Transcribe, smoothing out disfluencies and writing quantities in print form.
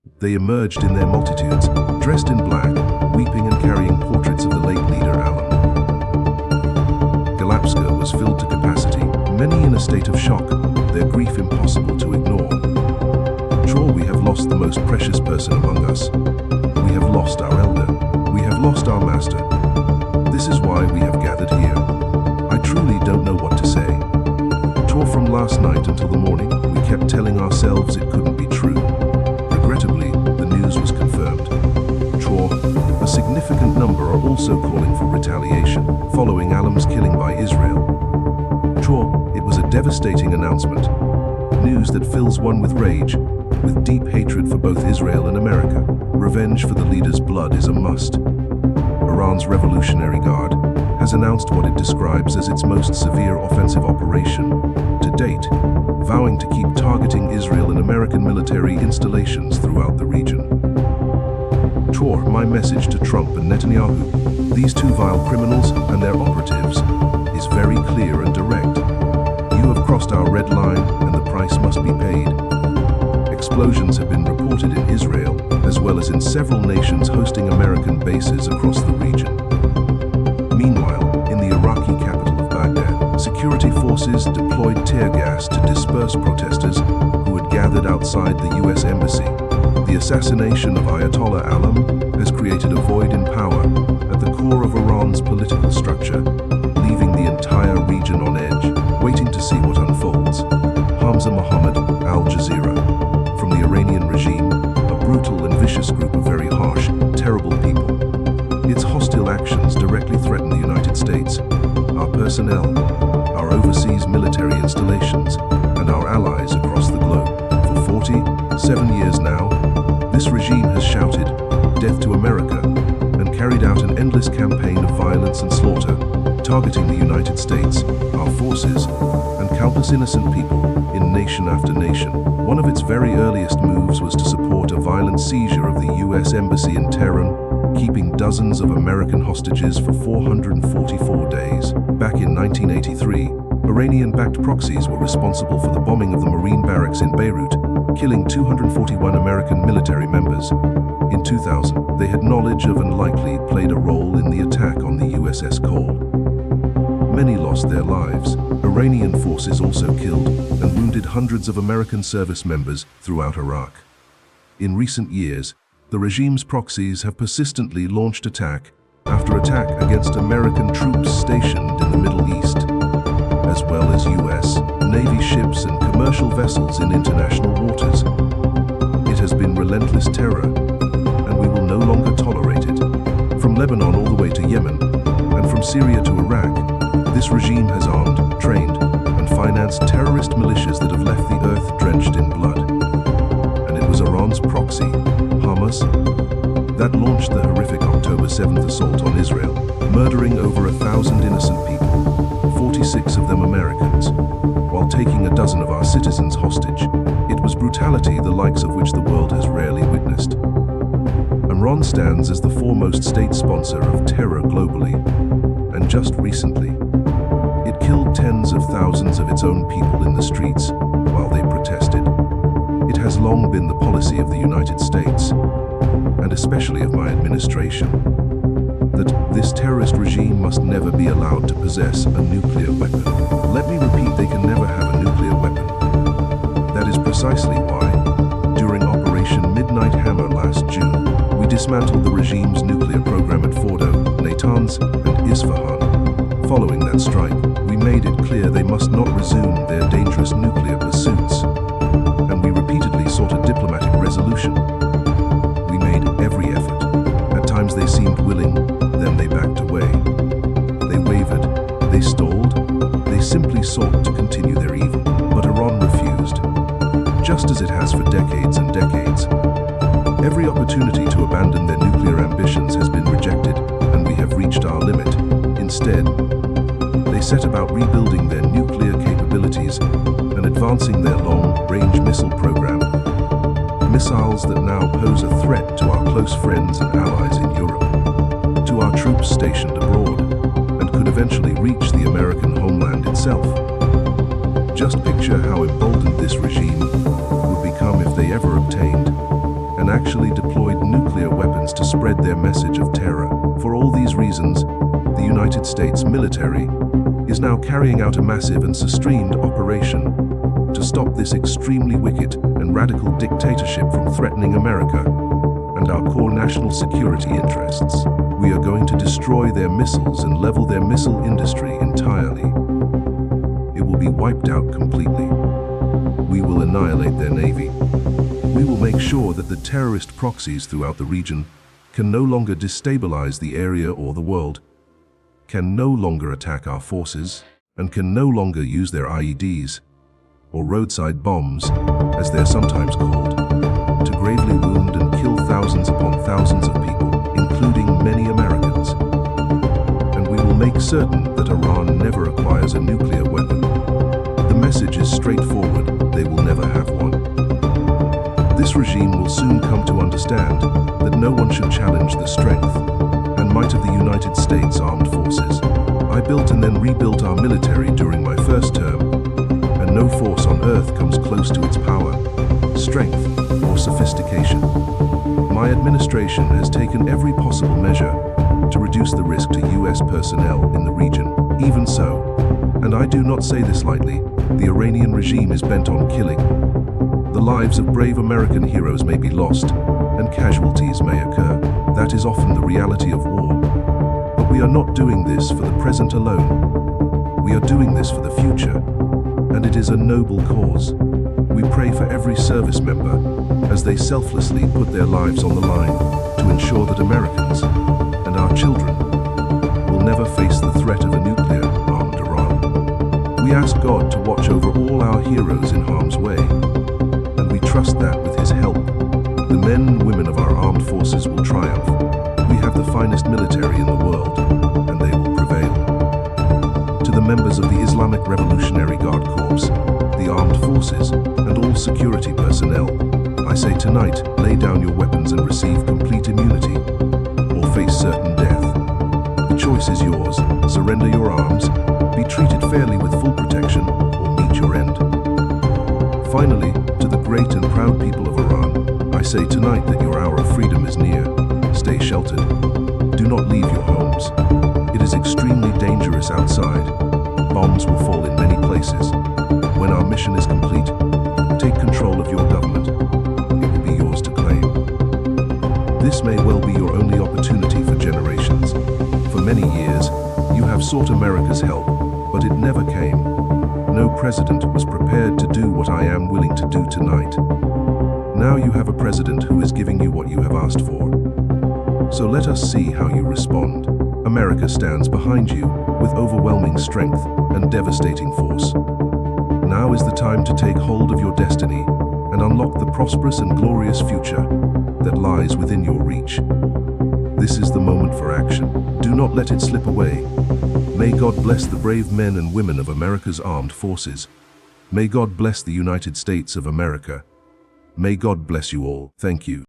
They emerged in their multitudes, dressed in black, weeping and carrying portraits of the late leader Alam. Galapska was filled to capacity, many in a state of shock, their grief impossible to ignore. Sure, we have lost the most precious person among us. We have lost our elder. We have lost our master. This is why we have gathered here. I truly don't know what to say. Tore from last night until the morning, we kept telling ourselves it couldn't be true. Regrettably, the news was confirmed. Tore, a significant number are also calling for retaliation, following Alam's killing by Israel. Tore, it was a devastating announcement. News that fills one with rage, with deep hatred for both Israel and America. Revenge for the leader's blood is a must. Iran's Revolutionary Guard has announced what it describes as its most severe offensive operation to date, vowing to keep targeting Israel and American military installations throughout the region. Tor, my message to Trump and Netanyahu, these two vile criminals and their operatives, is very clear and direct. You have crossed our red line and the price must be paid. Explosions have been reported in Israel, as well as in several nations hosting American bases across the region. Meanwhile, in the Iraqi capital of Baghdad, security forces deployed tear gas to disperse protesters who had gathered outside the U.S. Embassy. The assassination of Ayatollah Alam has created a void in power at the core of Iran's political structure, leaving the entire region on edge, waiting to see what unfolds. Hamza Mohammed, Al Jazeera. From the Iranian regime, a brutal and vicious group of very harsh, terrible people. Its hostile actions directly threaten the United States, our personnel, our overseas military installations, and our allies across the globe. For 47 years now, this regime has shouted, "Death to America," and carried out an endless campaign of violence and slaughter, targeting the United States, our forces, and countless innocent people in nation after nation. One of its very earliest moves was to support a violent seizure of the U.S. Embassy in Tehran, keeping dozens of American hostages for 444 days. Back in 1983, Iranian-backed proxies were responsible for the bombing of the Marine barracks in Beirut, killing 241 American military members. In 2000, they had knowledge of and likely played a role in the attack on the USS Cole. Many lost their lives. Iranian forces also killed and wounded hundreds of American service members throughout Iraq. In recent years, the regime's proxies have persistently launched attack after attack against American troops stationed in the Middle East, as well as U.S. Navy ships and commercial vessels in international waters. It has been relentless terror, and we will no longer tolerate it. From Lebanon all the way to Yemen, and from Syria to Iraq, this regime has armed, trained, and financed terrorist militias that have left the earth drenched in blood. And it was Iran's proxy, Hamas, that launched the horrific October 7th assault on Israel, murdering over 1,000 innocent people, 46 of them Americans, while taking a dozen of our citizens hostage. It was brutality the likes of which the world has rarely witnessed. Iran stands as the foremost state sponsor of terror globally, and just recently, it killed tens of thousands of its own people in the streets while they protested. It has long been the policy of the United States, and especially of my administration, that this terrorist regime must never be allowed to possess a nuclear weapon. Let me repeat, they can never have a nuclear weapon. That is precisely why, during Operation Midnight Hammer last June, we dismantled the regime's nuclear program at Fordo, Natanz, and Isfahan. Following that strike, we made it clear they must not resume their dangerous nuclear pursuits, and we repeatedly sought a diplomatic resolution. We made every effort. At times they seemed willing, then they backed away. They wavered, they stalled, they simply sought to continue their evil. But Iran refused, just as it has for decades and decades. Every opportunity to abandon their nuclear ambitions has been rejected, and we have reached our limit. Instead, they set about rebuilding their nuclear capabilities and advancing their long-range missile program. Missiles that now pose a threat to our close friends and allies in Europe, to our troops stationed abroad, and could eventually reach the American homeland itself. Just picture how emboldened this regime would become if they ever obtained an actually deployed nuclear weapons to spread their message of terror. For all these reasons, the United States military is now carrying out a massive and sustained operation to stop this extremely wicked and radical dictatorship from threatening America and our core national security interests. We are going to destroy their missiles and level their missile industry entirely. It will be wiped out completely. We will annihilate their navy. We will make sure that the terrorist proxies throughout the region can no longer destabilize the area or the world, can no longer attack our forces, and can no longer use their IEDs, or roadside bombs, as they're sometimes called, to gravely wound and kill thousands upon thousands of people, including many Americans. And we will make certain that Iran never acquires a nuclear weapon. The message is straightforward: they will never have one. This regime will soon come to understand that no one should challenge the strength and might of the United States Armed Forces. I built and then rebuilt our military during my first term, and no force on earth comes close to its power, strength, or sophistication. My administration has taken every possible measure to reduce the risk to US personnel in the region. Even so, and I do not say this lightly, the Iranian regime is bent on killing. The lives of brave American heroes may be lost, and casualties may occur. That is often the reality of war. But we are not doing this for the present alone. We are doing this for the future, and it is a noble cause. We pray for every service member as they selflessly put their lives on the line to ensure that Americans and our children will never face the threat of a nuclear-armed Iran. We ask God to watch over all our heroes in harm's way, and we trust that with His help, the men and women of our armed forces will triumph. We have the finest military in the world, and they will prevail. To the members of the Islamic Revolutionary Guard Corps, the armed forces, and all security personnel, I say tonight, lay down your weapons and receive complete immunity, or face certain death. The choice is yours. Surrender your arms, be treated fairly with full protection, or meet your end. Finally, to the great and proud people of Iran, I say tonight that your hour of freedom is near. Stay sheltered. Do not leave your homes. It is extremely dangerous outside. Bombs will fall in many places. When our mission is complete, take control of your government. It will be yours to claim. This may well be your only opportunity for generations. For many years, you have sought America's help, but it never came. No president was prepared to do what I am willing to do tonight. Now you have a president who is giving you what you have asked for. So let us see how you respond. America stands behind you with overwhelming strength and devastating force. Now is the time to take hold of your destiny and unlock the prosperous and glorious future that lies within your reach. This is the moment for action. Do not let it slip away. May God bless the brave men and women of America's armed forces. May God bless the United States of America. May God bless you all. Thank you.